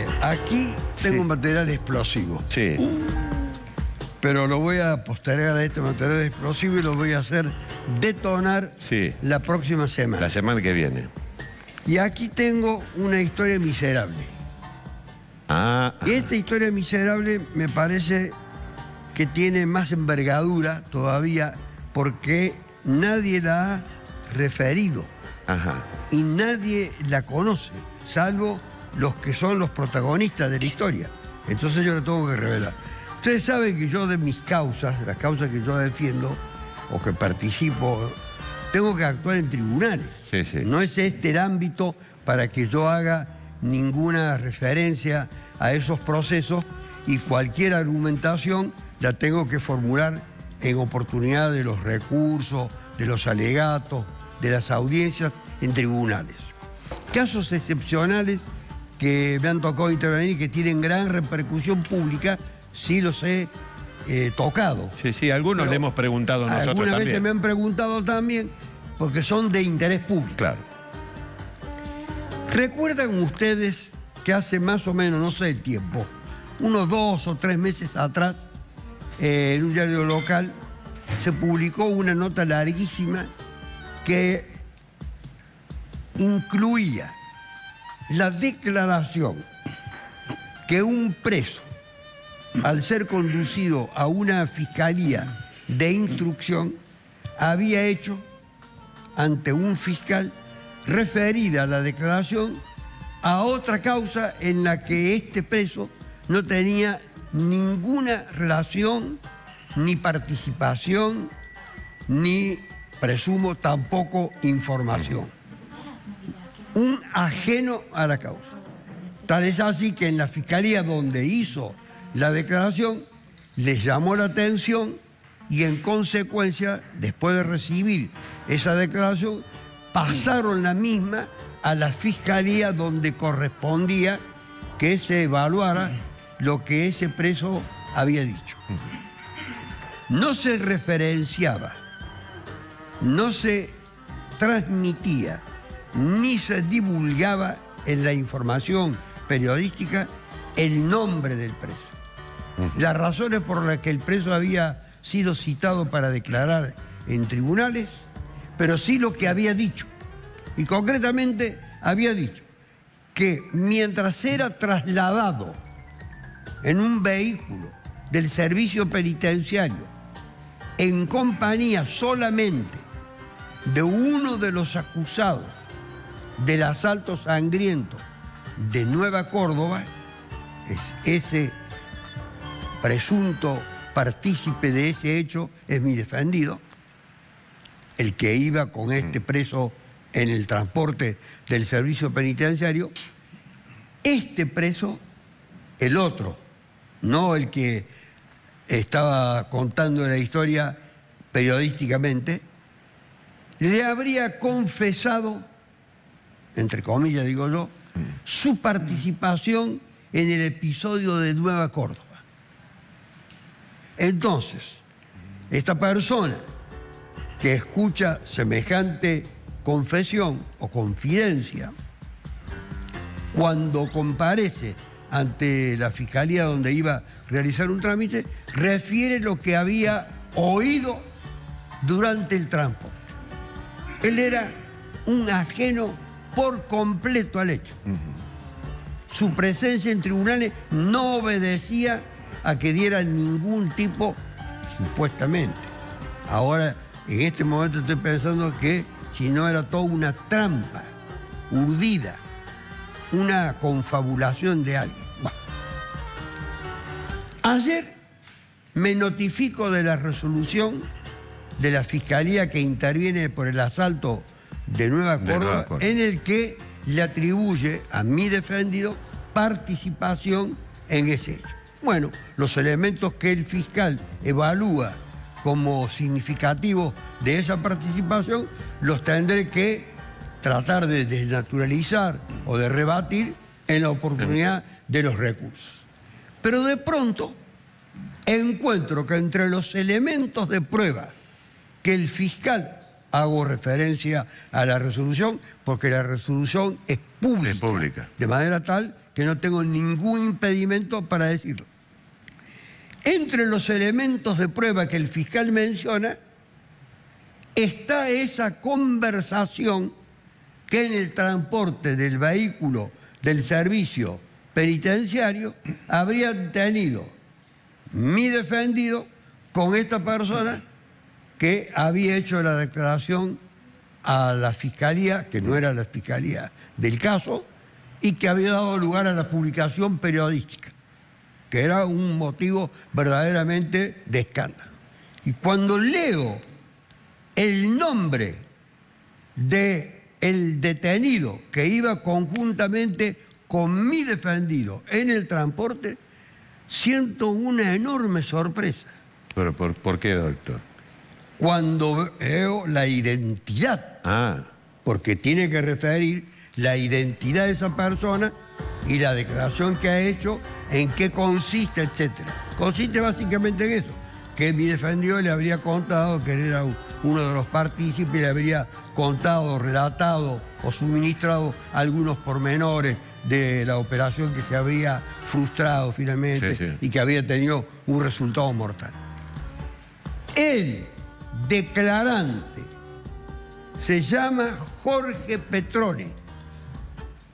Mire, aquí tengo un material explosivo. Sí. Pero lo voy a postergar a este material explosivo y lo voy a hacer detonar la próxima semana. La semana que viene. Y aquí tengo una historia miserable. Y esta historia miserable me parece que tiene más envergadura todavía porque nadie la ha referido. Y nadie la conoce, salvo los que son los protagonistas de la historia. Entonces yo la tengo que revelar. Ustedes saben que yo de mis causas, las causas que yo defiendo o que participo, tengo que actuar en tribunales. No es este el ámbito para que yo haga ninguna referencia a esos procesos y cualquier argumentación la tengo que formular en oportunidad de los recursos, de los alegatos, de las audiencias en tribunales. Casos excepcionales que me han tocado intervenir y que tienen gran repercusión pública, sí los he tocado. Algunos le hemos preguntado nosotros también. Algunas veces me han preguntado también, porque son de interés público. Claro. ¿Recuerdan ustedes que hace más o menos, no sé el tiempo, unos 2 o 3 meses atrás, en un diario local, se publicó una nota larguísima que incluía la declaración que un preso, al ser conducido a una fiscalía de instrucción, había hecho ante un fiscal referida a la declaración a otra causa en la que este preso no tenía ninguna relación, ni participación, ni, presumo, tampoco información. Un ajeno a la causa. Tal es así que en la fiscalía donde hizo la declaración les llamó la atención y en consecuencia, después de recibir esa declaración, pasaron la misma a la fiscalía donde correspondía que se evaluara lo que ese preso había dicho. No se referenciaba, no se transmitía, ni se divulgaba en la información periodística el nombre del preso. Las razones por las que el preso había sido citado para declarar en tribunales, pero sí lo que había dicho. Y concretamente había dicho que mientras era trasladado en un vehículo del servicio penitenciario en compañía solamente de uno de los acusados del asalto sangriento de Nueva Córdoba, ese presunto partícipe de ese hecho es mi defendido, el que iba con este preso en el transporte del servicio penitenciario. Este preso, el otro, no el que estaba contando la historia periodísticamente, le habría confesado, entre comillas digo yo, su participación en el episodio de Nueva Córdoba. Entonces, esta persona que escucha semejante confesión o confidencia, cuando comparece ante la fiscalía donde iba a realizar un trámite, refiere lo que había oído durante el transporte. Él era un ajeno por completo al hecho. Su presencia en tribunales no obedecía a que diera ningún tipo, supuestamente. Ahora, en este momento estoy pensando que si no era toda una trampa urdida, una confabulación de alguien. Bueno. Ayer me notifico de la resolución de la Fiscalía que interviene por el asalto de Nueva Córdoba, en el que le atribuye a mi defendido participación en ese hecho. Bueno, los elementos que el fiscal evalúa como significativos de esa participación los tendré que tratar de desnaturalizar o de rebatir en la oportunidad de los recursos. Pero de pronto encuentro que entre los elementos de prueba que el fiscal, hago referencia a la resolución porque la resolución es pública, de manera tal que no tengo ningún impedimento para decirlo. Entre los elementos de prueba que el fiscal menciona está esa conversación que en el transporte del vehículo del servicio penitenciario habrían tenido mi defendido con esta persona que había hecho la declaración a la fiscalía, que no era la fiscalía del caso, y que había dado lugar a la publicación periodística, que era un motivo verdaderamente de escándalo. Y cuando leo el nombre del detenido que iba conjuntamente con mi defendido en el transporte, siento una enorme sorpresa. ¿Pero por qué, doctor? Cuando veo la identidad, porque tiene que referir la identidad de esa persona y la declaración que ha hecho, en qué consiste, etc. Consiste básicamente en eso, que mi defendido le habría contado que él era uno de los partícipes, le habría contado, relatado o suministrado algunos pormenores de la operación que se había frustrado finalmente y que había tenido un resultado mortal. El declarante se llama Jorge Petrone,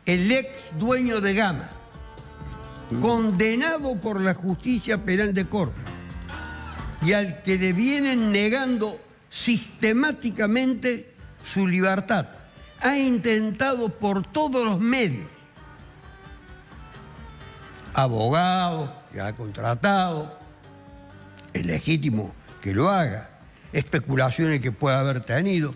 el ex dueño de Gama, condenado por la justicia penal de Córdoba y al que le vienen negando sistemáticamente su libertad. Ha intentado por todos los medios, abogados que ha contratado, es legítimo que lo haga, especulaciones que pueda haber tenido.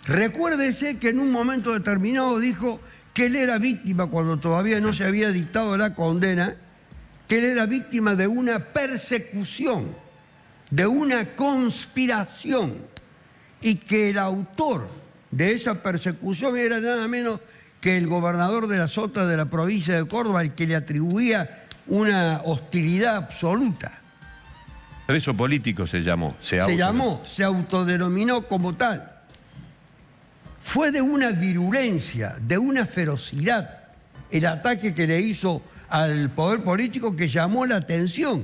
Recuérdese que en un momento determinado dijo que él era víctima, cuando todavía no se había dictado la condena, que él era víctima de una persecución, de una conspiración, y que el autor de esa persecución era nada menos que el gobernador de la Sota de la provincia de Córdoba, al que le atribuía una hostilidad absoluta. Preso político se llamó. Se autodenominó como tal. Fue de una virulencia, de una ferocidad, el ataque que le hizo al poder político, que llamó la atención.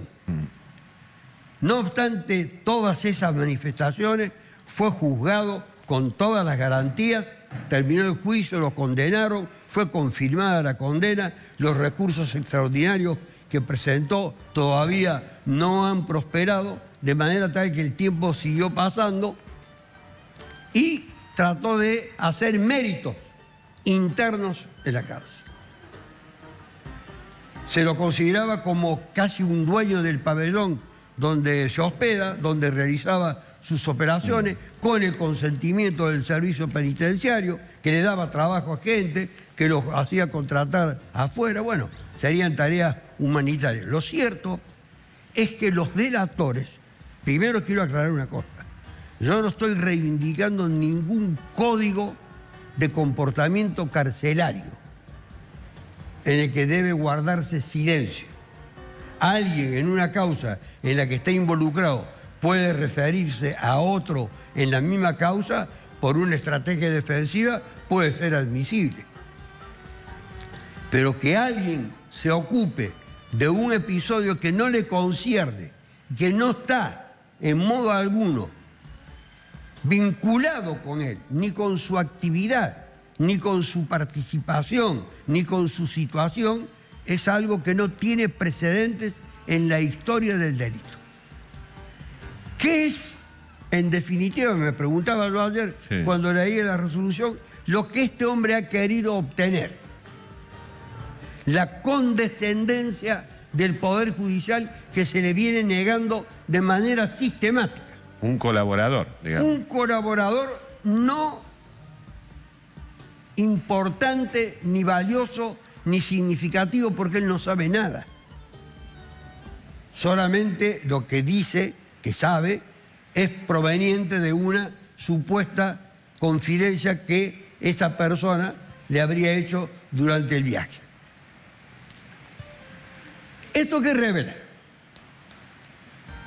No obstante todas esas manifestaciones, fue juzgado con todas las garantías, terminó el juicio, lo condenaron, fue confirmada la condena, los recursos extraordinarios que presentó todavía no han prosperado, de manera tal que el tiempo siguió pasando y trató de hacer méritos internos en la cárcel. Se lo consideraba como casi un dueño del pabellón donde se hospeda, donde realizaba sus operaciones, con el consentimiento del servicio penitenciario, que le daba trabajo a gente, que los hacía contratar afuera. Bueno, serían tareas humanitarias. Lo cierto es que los delatores, primero quiero aclarar una cosa, yo no estoy reivindicando ningún código de comportamiento carcelario en el que debe guardarse silencio. Alguien en una causa en la que está involucrado puede referirse a otro en la misma causa por una estrategia defensiva, puede ser admisible. Pero que alguien se ocupe de un episodio que no le concierne, que no está en modo alguno vinculado con él, ni con su actividad, ni con su participación, ni con su situación, es algo que no tiene precedentes en la historia del delito. ¿Qué es, en definitiva, me preguntaba yo ayer cuando leí la resolución, lo que este hombre ha querido obtener? La condescendencia del Poder Judicial que se le viene negando de manera sistemática. Un colaborador, digamos. Un colaborador no importante, ni valioso, ni significativo, porque él no sabe nada. Solamente lo que dice que sabe es proveniente de una supuesta confidencia que esa persona le habría hecho durante el viaje. ¿Esto qué revela?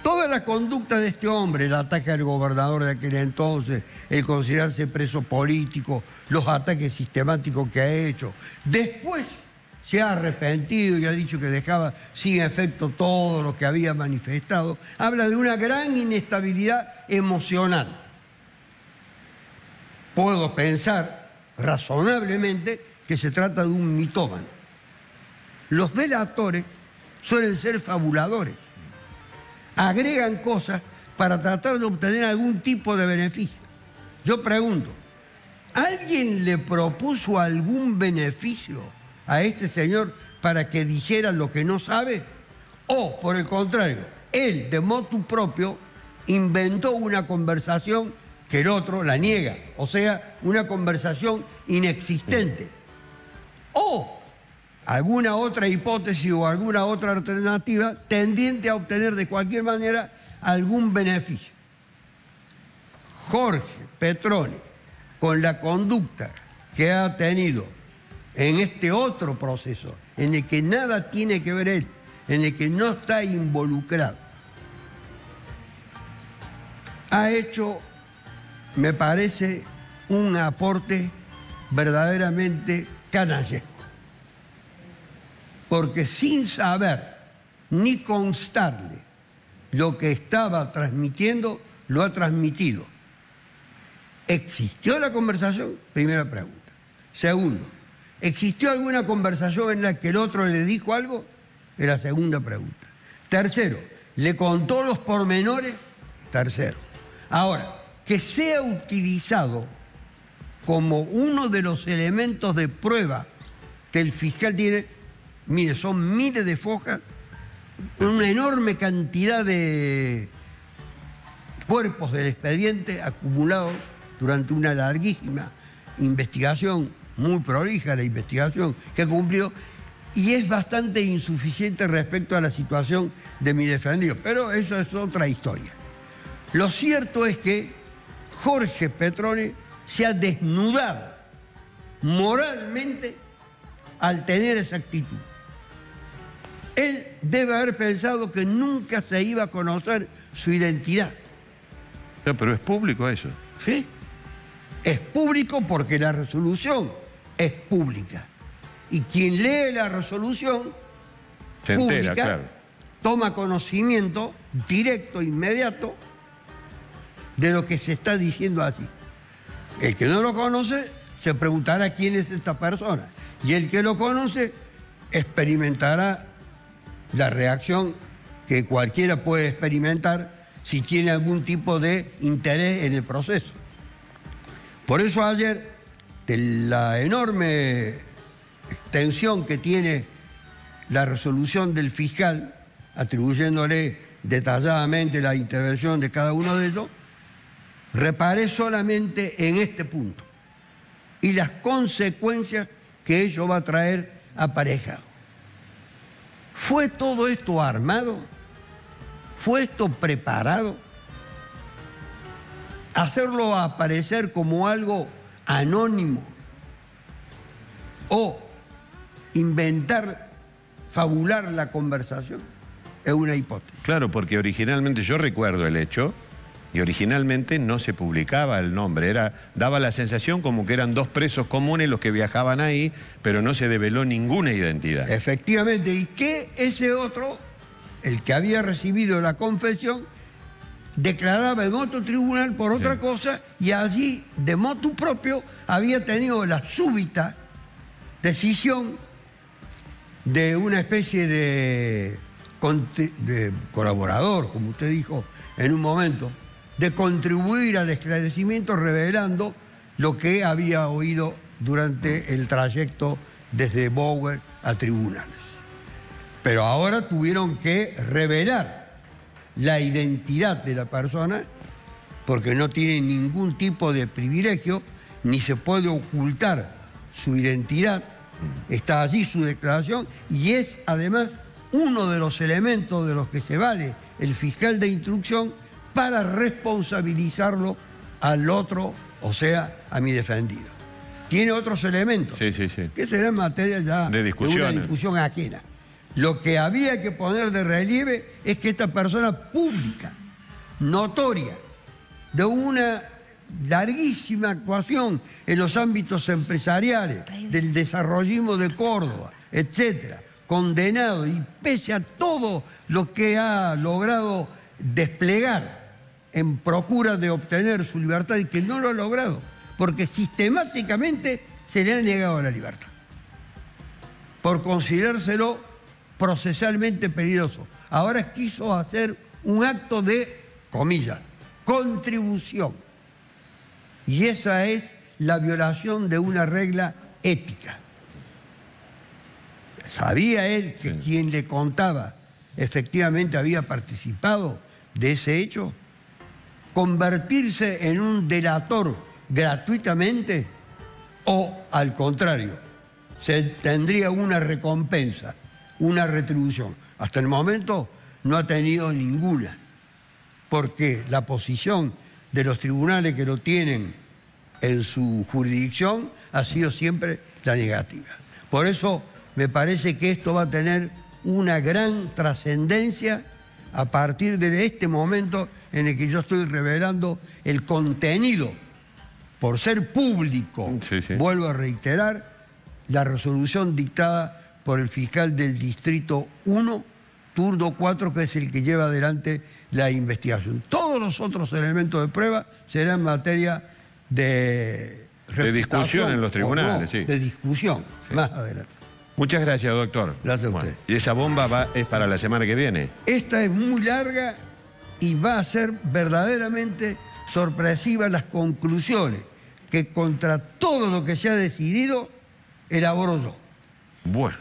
Toda la conducta de este hombre, el ataque al gobernador de aquel entonces, el considerarse preso político, los ataques sistemáticos que ha hecho. Después se ha arrepentido y ha dicho que dejaba sin efecto todo lo que había manifestado, habla de una gran inestabilidad emocional. Puedo pensar razonablemente que se trata de un mitómano. Los delatores suelen ser fabuladores. Agregan cosas para tratar de obtener algún tipo de beneficio. Yo pregunto, ¿alguien le propuso algún beneficio a este señor para que dijera lo que no sabe? O, por el contrario, él, de motu propio, inventó una conversación que el otro la niega, o sea, una conversación inexistente. O alguna otra hipótesis o alguna otra alternativa tendiente a obtener de cualquier manera algún beneficio. Jorge Petroni, con la conducta que ha tenido en este otro proceso, en el que nada tiene que ver él, en el que no está involucrado, ha hecho, me parece, un aporte verdaderamente canallesco. Porque sin saber ni constarle lo que estaba transmitiendo, lo ha transmitido. ¿Existió la conversación? Primera pregunta. Segundo, ¿existió alguna conversación en la que el otro le dijo algo? Es la segunda pregunta. Tercero, ¿le contó los pormenores? Tercero. Ahora, que sea utilizado como uno de los elementos de prueba que el fiscal tiene, mire, son miles de fojas, una enorme cantidad de cuerpos del expediente acumulados durante una larguísima investigación, muy prolija la investigación que cumplió, y es bastante insuficiente respecto a la situación de mi defendido. Pero eso es otra historia. Lo cierto es que Jorge Petroni se ha desnudado moralmente al tener esa actitud. Él debe haber pensado que nunca se iba a conocer su identidad. No, pero es público eso. ¿Sí? Es público porque la resolución es pública. Y quien lee la resolución se pública, entera, claro, toma conocimiento directo, inmediato, de lo que se está diciendo allí. El que no lo conoce se preguntará quién es esta persona. Y el que lo conoce experimentará la reacción que cualquiera puede experimentar si tiene algún tipo de interés en el proceso. Por eso ayer, de la enorme extensión que tiene la resolución del fiscal, atribuyéndole detalladamente la intervención de cada uno de ellos, reparé solamente en este punto y las consecuencias que ello va a traer aparejado. ¿Fue todo esto armado? ¿Fue esto preparado? ¿Hacerlo aparecer como algo anónimo o inventar, fabular la conversación? Es una hipótesis. Claro, porque originalmente, yo recuerdo el hecho, y originalmente no se publicaba el nombre, daba la sensación como que eran dos presos comunes los que viajaban ahí, pero no se develó ninguna identidad. Efectivamente, y que ese otro, el que había recibido la confesión, declaraba en otro tribunal por otra cosa, y allí, de motu propio, había tenido la súbita decisión de una especie de colaborador, como usted dijo en un momento, de contribuir al esclarecimiento revelando lo que había oído durante el trayecto desde Bower a tribunales. Pero ahora tuvieron que revelar la identidad de la persona porque no tiene ningún tipo de privilegio, ni se puede ocultar su identidad. Está allí su declaración y es además uno de los elementos de los que se vale el fiscal de instrucción para responsabilizarlo al otro, o sea, a mi defendido. Tiene otros elementos, que serán materia ya de una discusión ajena. Lo que había que poner de relieve es que esta persona pública, notoria, de una larguísima actuación en los ámbitos empresariales, del desarrollismo de Córdoba, etcétera, condenado, y pese a todo lo que ha logrado desplegar en procura de obtener su libertad, y que no lo ha logrado, porque sistemáticamente se le ha negado la libertad, por considerárselo procesalmente peligroso. Ahora quiso hacer un acto de, comillas, contribución. Y esa es la violación de una regla ética. ¿Sabía él que quien le contaba efectivamente había participado de ese hecho? ¿Convertirse en un delator gratuitamente o, al contrario, se tendría una recompensa, una retribución? Hasta el momento no ha tenido ninguna, porque la posición de los tribunales que lo tienen en su jurisdicción ha sido siempre la negativa. Por eso me parece que esto va a tener una gran trascendencia a partir de este momento en el que yo estoy revelando el contenido, por ser público. Vuelvo a reiterar, la resolución dictada por el fiscal del Distrito 1, turno 4, que es el que lleva adelante la investigación. Todos los otros elementos de prueba serán materia de discusión en los tribunales, no, de discusión, más adelante. Muchas gracias, doctor. Gracias a usted. ¿Y esa bomba es para la semana que viene? Esta es muy larga y va a ser verdaderamente sorpresiva las conclusiones que, contra todo lo que se ha decidido, elaboro yo. Bueno.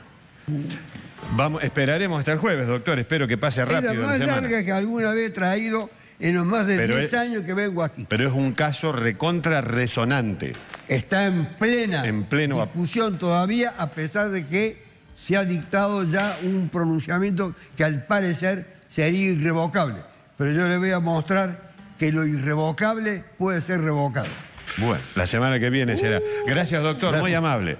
Esperaremos hasta el jueves, doctor. Espero que pase rápido. Es la más larga que alguna vez he traído en los más de 10 años que vengo aquí. Pero es un caso recontra resonante. Está en plena discusión todavía, a pesar de que se ha dictado ya un pronunciamiento que al parecer sería irrevocable. Pero yo le voy a mostrar que lo irrevocable puede ser revocado. Bueno, la semana que viene será. Gracias, doctor. Gracias. Muy amable.